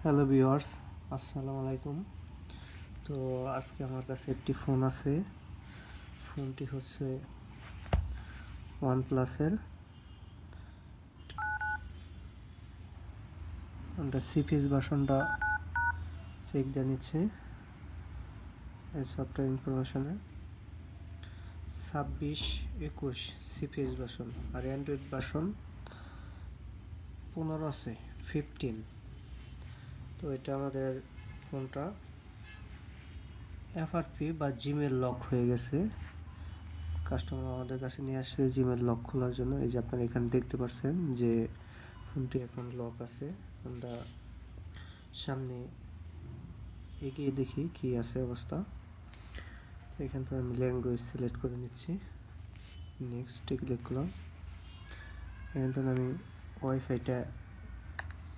Hello viewers, আসসালামু আলাইকুম। তো আজকে আমার কাছে একটি ফোন আছে। ফোনটি হচ্ছে ওয়ানপ্লাসের। আমরা সিপিএস ভার্সনটা চেক দিয়ে নিচ্ছি। এই সফটওয়্যার ইনফরমেশনে 26-21 সিপিএস ভার্সন, আর অ্যান্ড্রয়েড ভার্সন 15 আছে, 15। তো এটা আমাদের ফোনটা এফআরপি বা জিমেল লক হয়ে গেছে। কাস্টমার আমাদের কাছে নিয়ে আসছে জিমেল লক খোলার জন্য। এই যে আপনারা এখানে দেখতে পাচ্ছেন যে ফোনটি এখন লক আছে। আমরা সামনে এগিয়ে দেখি কি আছে অবস্থা। এখান থেকে আমি ল্যাঙ্গুয়েজ সিলেক্ট করে নিচ্ছি, নেক্সটে ক্লিক করলাম। এখান থেকে আমি ওয়াইফাইটা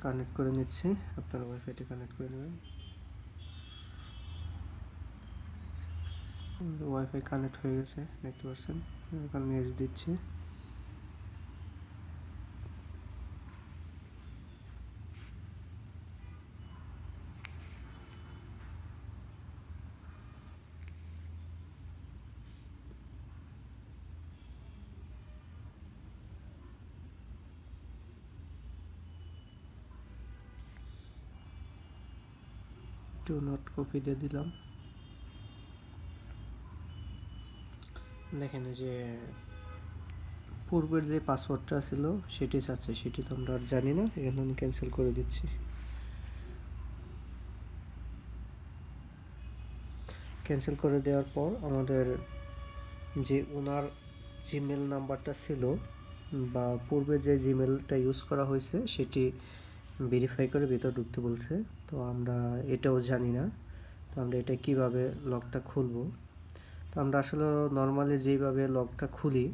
কানেক্ট করে নিচ্ছি। আপনারা ওয়াইফাইটা কানেক্ট করে নেবেন। ওয়াইফাই কানেক্ট হয়ে গেছে, দেখতে পাচ্ছেন। এখন নেক্সট দিচ্ছি। টু নট কপি দিয়ে দিলাম। দেখেন যে পূর্বের যে পাসওয়ার্ডটা ছিল সেটি চাচ্ছে, সেটি তো আমরা আর জানি না। এখানে আমি ক্যান্সেল করে দিচ্ছি। ক্যান্সেল করে দেওয়ার পর আমাদের যে ওনার জিমেল নাম্বারটা ছিল বা পূর্বে যে জিমেলটা ইউজ করা হয়েছে সেটি ভেরিফাই করে ভিতর ঢুকতে বলছে। তো আমরা এটাও জানি না। তো আমরা এটা কিভাবে লকটা খুলবো? তো আমরা আসলে নর্মালি যেইভাবে লকটা খুলি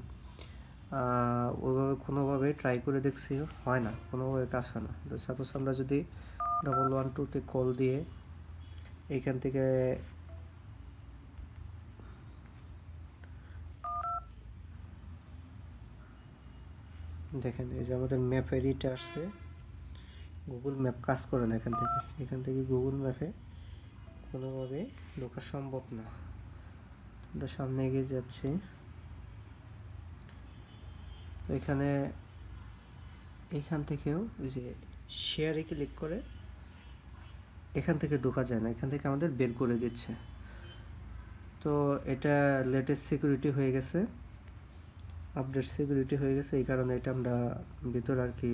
ওইভাবে কোনোভাবে ট্রাই করে দেখছি, হয় না, কোনোভাবে কাজ হয় না। তো সাপোজ আমরা যদি 112-তে কল দিয়ে এইখান থেকে দেখেন, এই যে আমাদের ম্যাপ এডিটে আসছে, গুগল ম্যাপ কাজ করে না এখান থেকে গুগল ম্যাপে কোনোভাবে ঢোকা সম্ভব না। আমরা সামনে এগিয়ে যাচ্ছি। তো এখান থেকেও ওই যে শেয়ারে ক্লিক করে এখান থেকে ঢোকা যায় না, এখান থেকে আমাদের বের করে দিচ্ছে। তো এটা লেটেস্ট সিকিউরিটি হয়ে গেছে, আপডেট সিকিউরিটি হয়ে গেছে, এই কারণে এটা আমরা ভিতর আর কি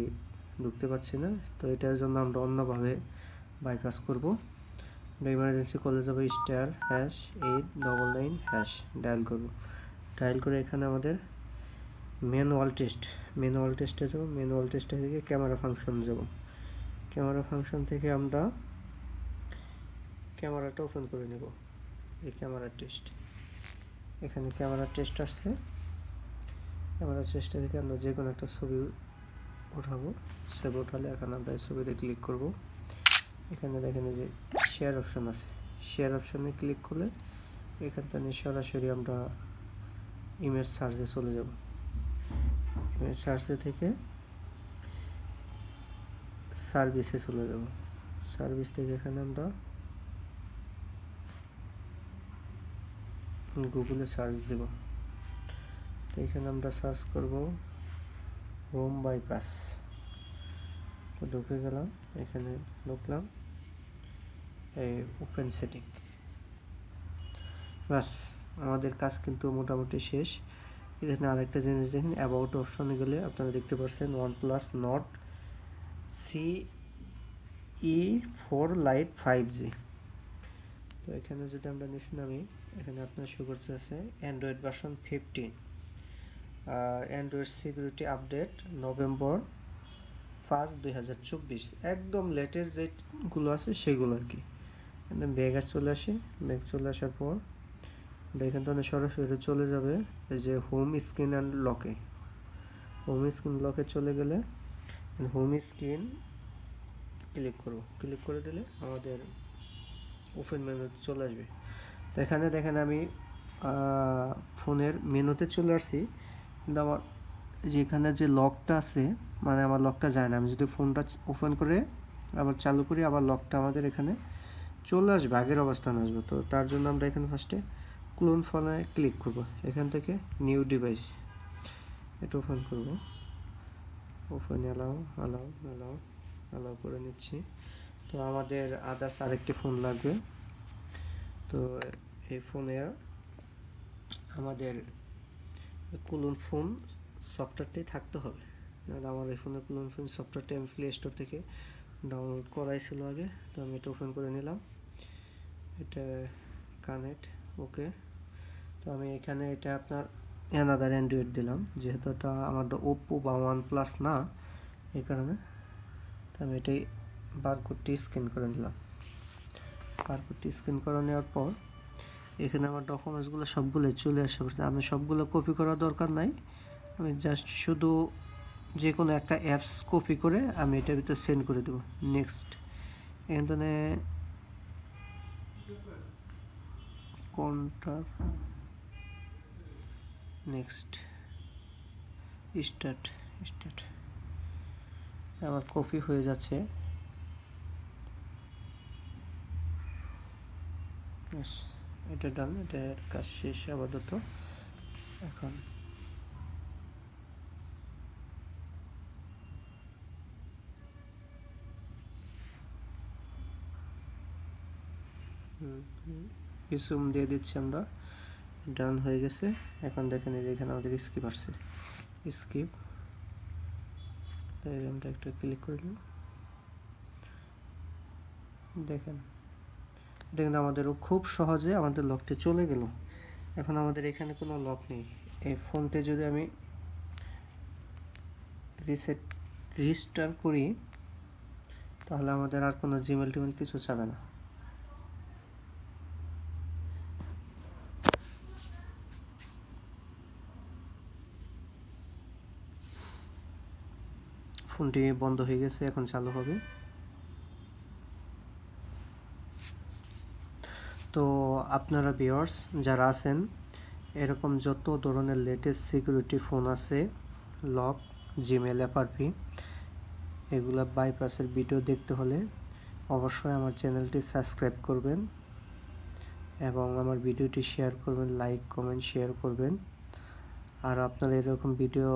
ঢুকতে পারছি না। তো এটার জন্য আমরা অন্যভাবে বাইপাস করব। আমরা ইমার্জেন্সি কলে যাবো, *899# ডায়াল করব। ডায়াল করে এখানে আমাদের ম্যানুয়াল টেস্টে যাব। ম্যানুয়াল টেস্টে থেকে ক্যামেরা ফাংশন যাব। ক্যামেরা ফাংশন থেকে আমরা ক্যামেরাটা ওপেন করে নেব। এই ক্যামেরা টেস্ট, এখানে ক্যামেরা টেস্ট আসছে। ক্যামেরা টেস্টে থেকে আমরা যে কোনো একটা ছবি উঠাবো। সেভ উঠালে এখানে আমরা এই ছবিতে ক্লিক করব। এখানে দেখেন যে শেয়ার অপশন আছে, শেয়ার অপশনে ক্লিক করলে এখান থেকে সরাসরি আমরা ইমেজ সার্চে চলে যাব। ইমেজ সার্চে থেকে সার্ভিসে চলে যাব। সার্ভিস থেকে এখানে আমরা গুগলে সার্চ দেব। তো এখানে আমরা সার্চ করব হোম বাইপাস। তো ঢুকে গেলাম, এখানে ঢুকলাম, এই ওপেন সেটিং। বাস, আমাদের কাজ কিন্তু মোটামুটি শেষ। এখানে আরেকটা জিনিস দেখেন, অ্যাবাউট অপশনে গেলে আপনারা দেখতে পাচ্ছেন OnePlus Nord CE4 Lite 5G। তো এখানে যদি আমরা নিচে নামি, এখানে আপনার শো করছে আছে অ্যান্ড্রয়েড ভার্সন 15 আর অ্যান্ড্রয়েড সিকিউরিটি আপডেট November 1, 2024। একদম লেটেস্ট যেগুলো আছে সেগুলো আর কি। ব্যাগ চলে আসি, ব্যাগ চলে আসার পর এখান থেকে সরাসরি চলে যাবে এই যে হোম স্ক্রিন অ্যান্ড লকে। হোম স্ক্রিন লকে চলে গেলে হোম স্ক্রিন ক্লিক করব। ক্লিক করে দিলে আমাদের ওপেন মেনু চলে আসবে। তো এখানে দেখেন আমি ফোনের মেনুতে চলে আসছি, কিন্তু আমার যেখানে যে লকটা আছে, মানে আমার লকটা যায় না। আমি যদি ফোনটা ওপেন করে আবার চালু করি, আবার লকটা আমাদের এখানে চলে আসবে, আগের অবস্থানে আসবে। তো তার জন্য আমরা এখানে ফার্স্টে ক্লোন ফোনে ক্লিক করব, এখান থেকে নিউ ডিভাইস এটা ওপেন করব, open allow allow allow allow করে নিচ্ছি। তো আমাদের আদার্স আরেকটি ফোন লাগবে, তো এই ফোনে আমাদের ক্লোন ফোন সফটওয়্যারটাই থাকতে হবে, নাহলে আমার এই ফোনে ক্লোন ফোন সফটওয়্যারটা আমি প্লে স্টোর থেকে ডাউনলোড করাই ছিল আগে। তো আমি এটা ওপেন করে নিলাম, এটা কানেক্ট, ওকে। তো আমি এখানে এটা আপনার অ্যানাদার অ্যান্ড্রয়েড দিলাম, যেহেতু এটা আমার ওপ্পো বা OnePlus না, এই কারণে। তো আমি এটাই বারকোডটি স্ক্যান করে নিলাম। বারকোডটি স্ক্যান করে নেওয়ার পর এখানে আমার ডকুমেন্টসগুলো সবগুলো চলে আসে। আমি সবগুলো কপি করার দরকার নাই, আমি জাস্ট শুধু যে কোনো একটা অ্যাপস কপি করে আমি এটার ভিতরে সেন্ড করে দেবো। নেক্সট, এখানে কোনটা, নেক্সট, স্টার্ট স্টার্ট, আমার কপি হয়ে যাচ্ছে। এটা ডান, এটার কাজ শেষ আপাতত। এখন রিসুম দিয়ে দিচ্ছি আমরা, ডান হয়ে গেছে। এখন দেখেন এই যে এখানে আমাদের স্কিপ আসছে, স্কিপ, আমরা একটা ক্লিক করলাম, দেখেন এটা কিন্তু আমাদের খুব সহজে আমাদের লকটি চলে গেল। এখন আমাদের এখানে কোনো লক নেই। এই ফোনটি যদি আমি রিস্টার্ট করি, তাহলে আমাদের আর কোনো জিমেল টিমেল কিছু চাবে না। ফোনটি বন্ধ হয়ে গেছে, এখন চালু হবে। তো আপনারা ভিউয়ার্স যারা আছেন, এরকম যত ধরনের লেটেস্ট সিকিউরিটি ফোন আছে, লক, জিমেল, এফআরপি, এগুলা বাইপাসের ভিডিও দেখতে হলে অবশ্যই আমার চ্যানেলটি সাবস্ক্রাইব করবেন এবং আমার ভিডিওটি শেয়ার করবেন, লাইক কমেন্ট শেয়ার করবেন। আর আপনারা এরকম ভিডিও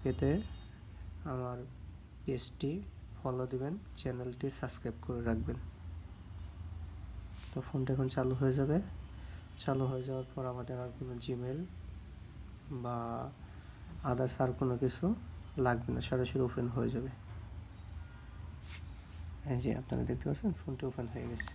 পেতে আমার পেজটি ফলো দিবেন, চ্যানেলটি সাবস্ক্রাইব করে রাখবেন। তো ফোনটা এখন চালু হয়ে যাবে। চালু হয়ে যাওয়ার পর আমাদের আর কোনো জিমেল বা আদার্স আর কোনো কিছু লাগবে না, সরাসরি ওপেন হয়ে যাবে। এই যে আপনারা দেখতে পাচ্ছেন ফোনটি ওপেন হয়ে গেছে।